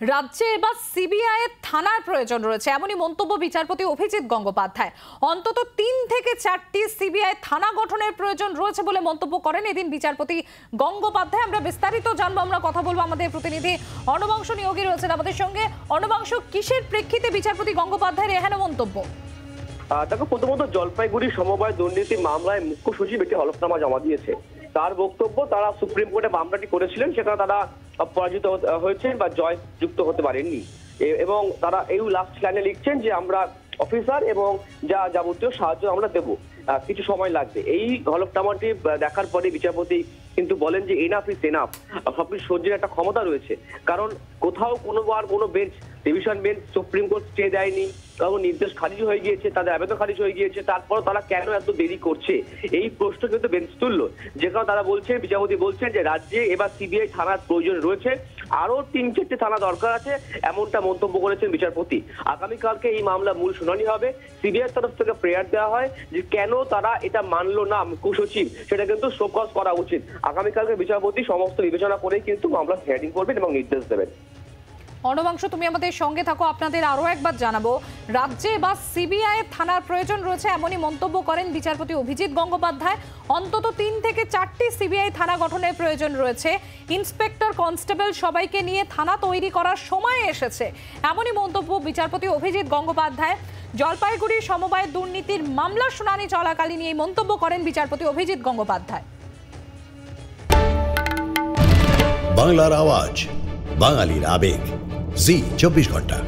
রাজ্যে এবার সিবিআই এর থানার প্রয়োজন রয়েছে, এমনই মন্তব্য বিচারপতি অভিজিৎ গঙ্গোপাধ্যায়। অন্তত 3 থেকে 4টি সিবিআই থানা গঠনের প্রয়োজন রয়েছে বলে মন্তব্য করেন এদিন বিচারপতি গঙ্গোপাধ্যায়। আমরা বিস্তারিত জানবো, আমরা কথা বলবো। আমাদের প্রতিনিধি অর্ণবাংশ নিয়োগী রয়েছেন আমাদের সঙ্গে। অর্ণবাংশ, কিসের প্রেক্ষিতে বিচারপতি গঙ্গোপাধ্যায়ের এহেন মন্তব্য? দেখো, প্রথমত জলপাইগুড়ি সমবায় দুর্নীতি মামলায় মুখ্য সচিব একটি হলফনামা জমা দিয়েছে। তার বক্তব্য, তারা সুপ্রিম কোর্টে মামলাটি করেছিলেন, সেখানে তারা পরাজিত হয়েছেন বা জয় যুক্ত হতে পারেননি, এবং তারা এই লাস্ট লাইনে লিখছেন যে আমরা অফিসার এবং যা যাবতীয় সাহায্য আমরা দেবো, কিছু সময় লাগবে। এই হলফনামাটি দেখার পরে বিচারপতি কিন্তু বলেন যে এনাফ ইজ এনাফ, সবকিছু সহ্যের একটা ক্ষমতা রয়েছে। কারণ কোথাও কোনো bench, division bench, supreme court stay দেয়নি, কারণ নির্দেশ খারিজ হয়ে গিয়েছে, তাদের আবেদন খারিজ হয়ে গিয়েছে, তারপর তারা কেন এত দেরি করছে, এই প্রশ্ন কিন্তু বেঞ্চ তুললো। যেখানে তারা বলছেন, বিচারপতি বলছেন যে রাজ্যে এবার সিবিআই থানার প্রয়োজন রয়েছে, আরো 3-4টি থানা দরকার আছে, এমনটা মন্তব্য করেছেন বিচারপতি। আগামীকালকে এই মামলা মূল শুনানি হবে। সিবিআই তরফ থেকে প্রেয়ার দেওয়া হয় যে কেন তারা এটা মানলো না মুখ্য সচিব, সেটা কিন্তু শোকজ করা উচিত। আগামীকালকে বিচারপতি সমস্ত বিবেচনা করেই কিন্তু মামলা হিয়ারিং করবেন এবং নির্দেশ দেবেন। অর্ণবাংশ, তুমি আমাদের সঙ্গে থাকো। আপনাদের আরো একবার জানাবো, রাজ্যে বা সিবিআই থানার প্রয়োজন রয়েছে, এমনই মন্তব্য করেন বিচারপতি অভিজিৎ গঙ্গোপাধ্যায়। অন্তত 3 থেকে 4টি সিবিআই থানা গঠনের প্রয়োজন রয়েছে। ইন্সপেক্টর, কনস্টেবল সবাইকে নিয়ে থানা তৈরি করার সময় এসেছে, এমনই মন্তব্য বিচারপতি অভিজিৎ গঙ্গোপাধ্যায়। জলপাইগুড়ি সমবায় দুর্নীতির মামলা শুনানি চলাকালীন এই মন্তব্য করেন বিচারপতি অভিজিৎ গঙ্গোপাধ্যায়। বাংলার আওয়াজ, বাঙালির আবেগ, জি 24 ঘন্টা।